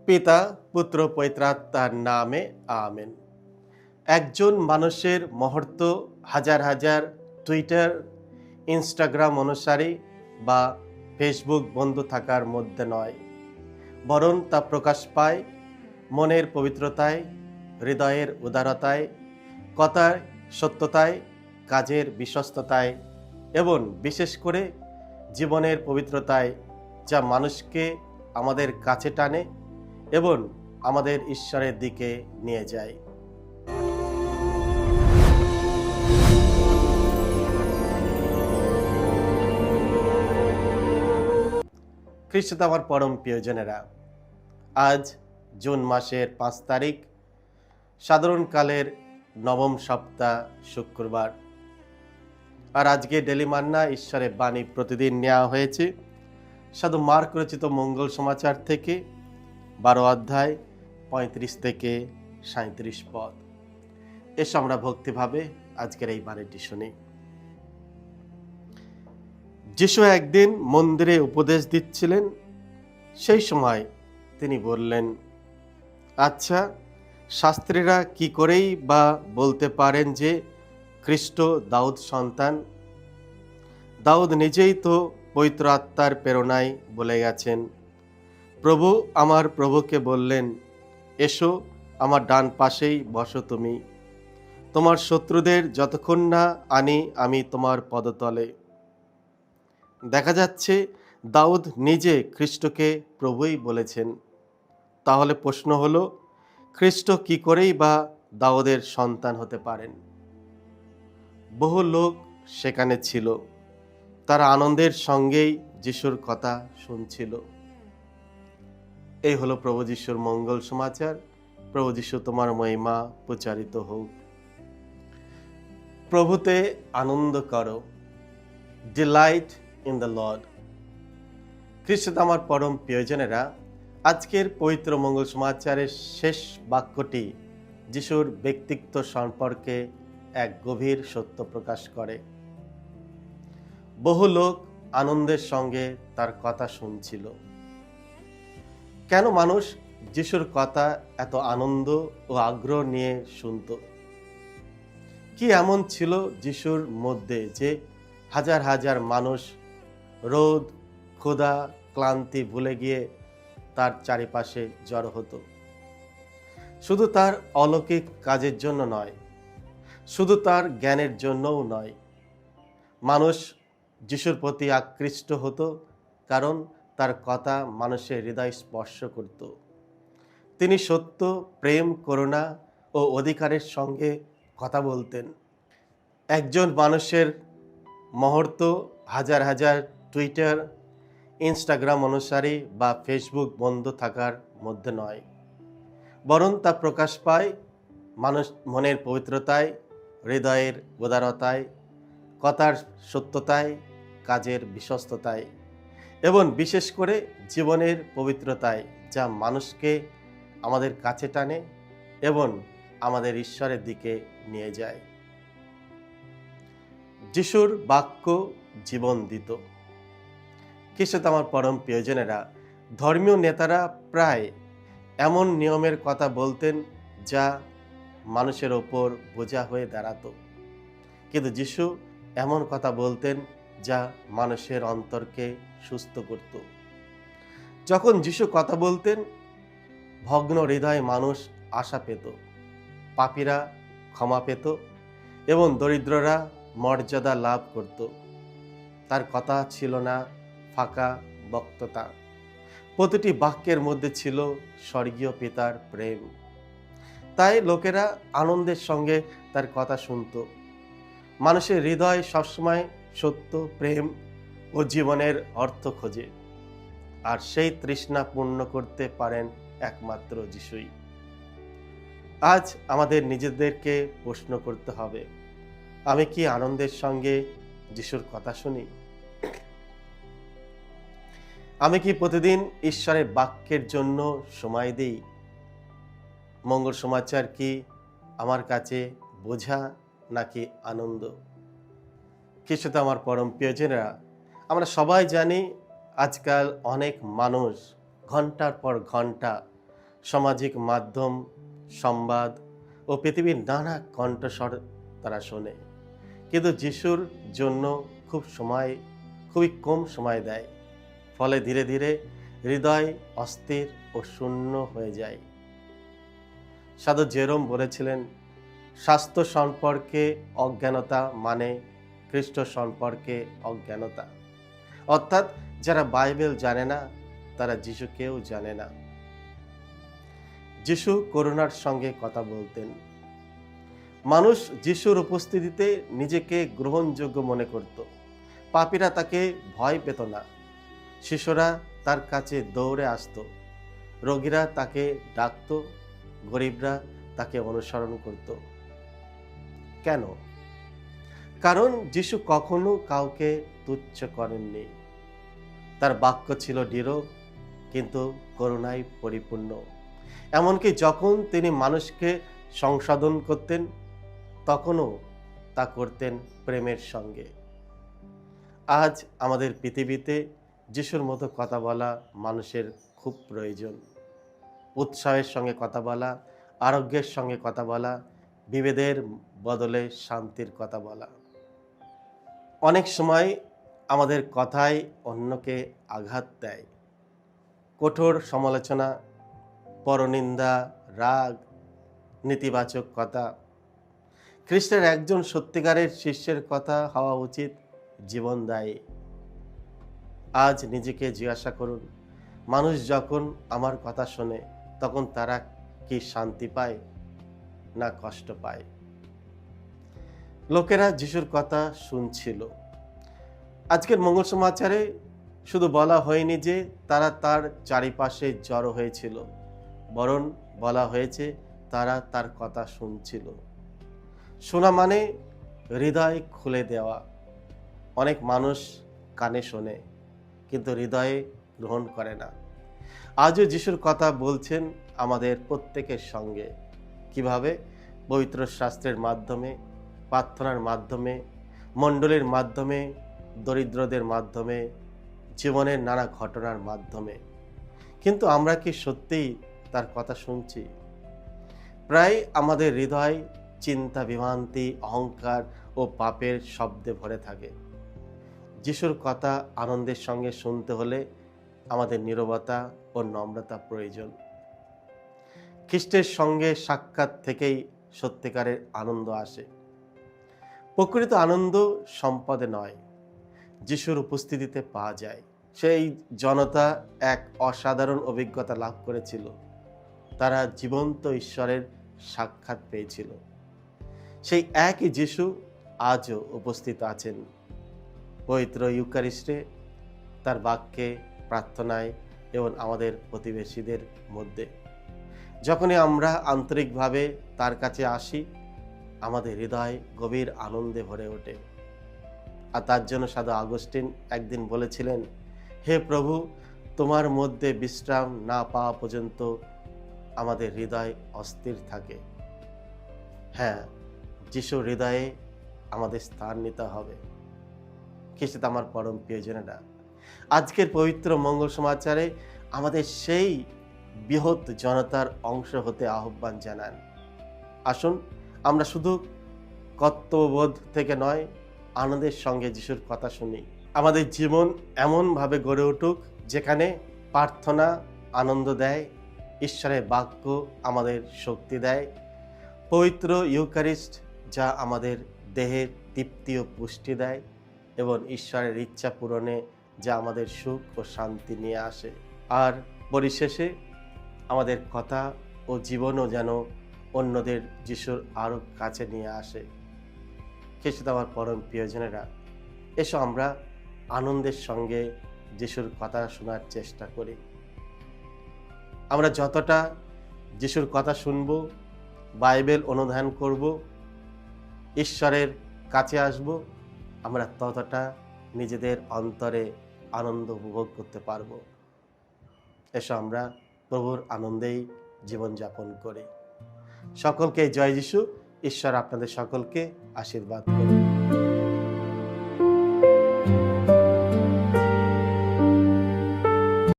পিতা পুত্র পবিত্রাত্মার নামে আমেন। একজন মানুষের মুহূর্ত হাজার হাজার টুইটার, ইনস্টাগ্রাম অনুসারী বা ফেসবুক বন্ধু থাকার মধ্যে নয়, বরং তা প্রকাশ পায় মনের পবিত্রতায়, হৃদয়ের উদারতায়, কথার সত্যতায়, কাজের বিশ্বস্ততায় এবং বিশেষ করে জীবনের পবিত্রতায়, যা মানুষকে আমাদের কাছে টানে এবং আমাদের ঈশ্বরের দিকে নিয়ে যায়। খ্রিস্টতে আমার পরম প্রিয়জনেরা, আজ জুন মাসের 5 তারিখ, সাধারণকালের নবম সপ্তাহ, শুক্রবার। আর আজকে ডেলি মান্না ঈশ্বরের বাণী প্রতিদিন নেওয়া হয়েছে সাধু মার্ক রচিত মঙ্গল সমাচার থেকে 12 অধ্যায় 35 থেকে 37 পদ। এসো আমরা ভক্তিভাবে আজকের এই বাণীটি শুনি। যিশু একদিন মন্দিরে উপদেশ দিচ্ছিলেন। সেই সময় তিনি বললেন, আচ্ছা, শাস্ত্রীরা কি করেই বা বলতে পারেন যে খ্রিস্ট দাউদ সন্তান? দাউদ নিজেই তো পবিত্র আত্মার প্রেরণায় বলে গেছেন, প্রভু আমার প্রভুকে বললেন, এসো আমার ডান পাশেই বসো তুমি, তোমার শত্রুদের যতক্ষণ না আনি আমি তোমার পদতলে। দেখা যাচ্ছে দাউদ নিজে খ্রিস্টকে প্রভুই বলেছেন। তাহলে প্রশ্ন হলো, খ্রিস্ট কি করেই বা দাউদের সন্তান হতে পারেন? বহু লোক সেখানে ছিল, তারা আনন্দের সঙ্গেই যিশুর কথা শুনছিল। এই হলো প্রভু যিশুর মঙ্গল সমাচার। প্রভু যিশু তোমার মহিমা প্রচারিত হোক। প্রভুতে আনন্দ করো, ডিলাইট ইন দ্য লর্ড। খ্রিস্টতে আমার পরম প্রিয়জনেরা, আজকের পবিত্র মঙ্গল সমাচারের শেষ বাক্যটি যিশুর ব্যক্তিত্ব সম্পর্কে এক গভীর সত্য প্রকাশ করে। বহু লোক আনন্দের সঙ্গে তার কথা শুনছিল। কেন মানুষ যিশুর কথা এত আনন্দ ও আগ্রহ নিয়ে শুনত? কি এমন ছিল যিশুর মধ্যে যে হাজার হাজার মানুষ রোদ, ক্ষুধা, ক্লান্তি ভুলে গিয়ে তার চারিপাশে জড়ো হতো? শুধু তার অলৌকিক কাজের জন্য নয়, শুধু তার জ্ঞানের জন্যও নয়, মানুষ যিশুর প্রতি আকৃষ্ট হতো কারণ তার কথা মানুষের হৃদয় স্পর্শ করত। তিনি সত্য, প্রেম, করুণা ও অধিকারের সঙ্গে কথা বলতেন। একজন মানুষের মুহূর্ত হাজার হাজার টুইটার, ইনস্টাগ্রাম অনুসারী বা ফেসবুক বন্ধু থাকার মধ্যে নয়, বরং তা প্রকাশ পায় মানুষ মনের পবিত্রতায়, হৃদয়ের উদারতায়, কথার সত্যতায়, কাজের বিশ্বস্ততায় এবং বিশেষ করে জীবনের পবিত্রতায়, যা মানুষকে আমাদের কাছে টানে এবং আমাদের ঈশ্বরের দিকে নিয়ে যায়। যিশুর বাক্য জীবন দিত। খ্রিস্টতে আমার পরম প্রিয়জনেরা, ধর্মীয় নেতারা প্রায় এমন নিয়মের কথা বলতেন যা মানুষের ওপর বোঝা হয়ে দাঁড়াতো, কিন্তু যিশু এমন কথা বলতেন যা মানুষের অন্তরকে সুস্থ করত। যখন যিশু কথা বলতেন, ভগ্ন হৃদয় মানুষ আশা পেত, পাপীরা ক্ষমা পেত এবং দরিদ্ররা মর্যাদা লাভ করত। তার কথা ছিল না ফাঁকা বক্তৃতা, প্রতিটি বাক্যের মধ্যে ছিল স্বর্গীয় পিতার প্রেম। তাই লোকেরা আনন্দের সঙ্গে তার কথা শুনত। মানুষের হৃদয় সবসময় সত্য, প্রেম ও জীবনের অর্থ খোঁজে, আর সেই তৃষ্ণা পূর্ণ করতে পারেন একমাত্র যিশুই। আজ আমাদের নিজেদেরকে প্রশ্ন করতে হবে, আমি কি আনন্দের সঙ্গে যিশুর কথা শুনি? আমি কি প্রতিদিন ঈশ্বরের বাক্যের জন্য সময় দিই? মঙ্গল সমাচার কি আমার কাছে বোঝা নাকি আনন্দ? খ্রিস্টতে আমার পরম প্রিয়জনেরা, আমরা সবাই জানি আজকাল অনেক মানুষ ঘন্টার পর ঘন্টা সামাজিক মাধ্যম, সংবাদ ও পৃথিবীর নানা কণ্ঠস্বর তারা শোনে, কিন্তু যিশুর জন্য খুবই কম সময় দেয়। ফলে ধীরে ধীরে হৃদয় অস্থির ও শূন্য হয়ে যায়। সাধু জেরোম বলেছিলেন, স্বাস্থ্য সম্পর্কে অজ্ঞানতা মানে খ্রিস্ট সম্পর্কে অজ্ঞানতা। অর্থাৎ যারা বাইবেল জানে না তারা যিশুকেও জানে না। যিশু করুণার সঙ্গে কথা বলতেন। মানুষ যিশুর উপস্থিতিতে নিজেকে গ্রহণযোগ্য মনে করত। পাপীরা তাকে ভয় পেত না। শিশুরা তার কাছে দৌড়ে আসত, রোগীরা তাকে ডাকত, গরিবরা তাকে অনুসরণ করত। কেন? কারণ যিশু কখনো কাউকে তুচ্ছ করেননি। তার বাক্য ছিল দৃঢ়, কিন্তু করুণায় পরিপূর্ণ। এমনকি যখন তিনি মানুষকে সংশোধন করতেন, তখনও তা করতেন প্রেমের সঙ্গে। আজ আমাদের পৃথিবীতে যিশুর মতো কথা বলা মানুষের খুব প্রয়োজন। উৎসাহের সঙ্গে কথা বলা, আরোগ্যের সঙ্গে কথা বলা, বিভেদের বদলে শান্তির কথা বলা। অনেক সময় আমাদের কথায় অন্যকে আঘাত দেয়। কঠোর সমালোচনা, পরনিন্দা, রাগ, নেতিবাচক কথা। খ্রিস্টের একজন সত্যিকারের শিষ্যের কথা হওয়া উচিত জীবনদায়ী। আজ নিজেকে জিজ্ঞাসা করুন, মানুষ যখন আমার কথা শোনে তখন তারা কি শান্তি পায় না কষ্ট পায়? লোকেরা যিশুর কথা শুনছিল। আজকের মঙ্গল সমাচারে শুধু বলা হয়নি যে তারা তার চারিপাশে জড়ো হয়েছিল, বরং বলা হয়েছে তারা তার কথা শুনছিল। শোনা মানে হৃদয় খুলে দেওয়া। অনেক মানুষ কানে শোনে কিন্তু হৃদয়ে গ্রহণ করে না। আজও যিশুর কথা বলছেন আমাদের প্রত্যেকের সঙ্গে। কিভাবে? পবিত্র শাস্ত্রের মাধ্যমে, প্রার্থনার মাধ্যমে, মণ্ডলীর মাধ্যমে, দরিদ্রদের মাধ্যমে, জীবনের নানা ঘটনার মাধ্যমে। কিন্তু আমরা কি সত্যিই তার কথা শুনছি? প্রায় আমাদের হৃদয় চিন্তা, বিভ্রান্তি, অহংকার ও পাপের শব্দে ভরে থাকে। যিশুর কথা আনন্দের সঙ্গে শুনতে হলে আমাদের নীরবতা ও নম্রতা প্রয়োজন। খ্রিস্টের সঙ্গে সাক্ষাৎ থেকেই সত্যিকারের আনন্দ আসে। প্রকৃত আনন্দ সম্পদে নয়, যিশুর উপস্থিতিতে পাওয়া যায়। সেই জনতা এক অসাধারণ অভিজ্ঞতা লাভ করেছিল। তারা জীবন্ত ঈশ্বরের সাক্ষাৎ পেয়েছিল। সেই একই যিশু আজও উপস্থিত আছেন পবিত্র ইউকারিস্টে, তার বাক্যে, প্রার্থনায় এবং আমাদের প্রতিবেশীদের মধ্যে। যখনই আমরা আন্তরিকভাবে তার কাছে আসি, আমাদের হৃদয় গভীর আনন্দে ভরে ওঠে। আর তার জন্য সাধু আগস্টিন একদিন বলেছিলেন, হে প্রভু, তোমার মধ্যে বিশ্রাম না পাওয়া পর্যন্ত আমাদের হৃদয় অস্থির থাকে। হ্যাঁ, যিশুর হৃদয়ে আমাদের স্থান নিতে হবে। খ্রিস্ট আমার পরম প্রিয়জনেরা, আজকের পবিত্র মঙ্গল সমাচারে আমাদের সেই বৃহৎ জনতার অংশ হতে আহ্বান জানান। আসুন আমরা শুধু কর্তব্যবোধ থেকে নয়, আনন্দের সঙ্গে যিশুর কথা শুনি। আমাদের জীবন এমনভাবে গড়ে উঠুক যেখানে প্রার্থনা আনন্দ দেয়, ঈশ্বরের বাক্য আমাদের শক্তি দেয়, পবিত্র ইউকারিস্ট যা আমাদের দেহের তৃপ্তি ও পুষ্টি দেয়, এবং ঈশ্বরের ইচ্ছা পূরণে যা আমাদের সুখ ও শান্তি নিয়ে আসে। আর পরিশেষে আমাদের কথা ও জীবনও যেন অন্যদের যিশুর আরও কাছে নিয়ে আসে। খ্রিস্ট আমার পরম প্রিয়জনেরা, এসো আমরা আনন্দের সঙ্গে যিশুর কথা শোনার চেষ্টা করি। আমরা যতটা যিশুর কথা শুনব, বাইবেল অনুধ্যান করব, ঈশ্বরের কাছে আসব, আমরা ততটা নিজেদের অন্তরে আনন্দ উপভোগ করতে পারব। এসো আমরা প্রভুর আনন্দেই জীবনযাপন করি। সকলকে জয় যিশু। ঈশ্বর আপনাদের সকলকে আশীর্বাদ করুন।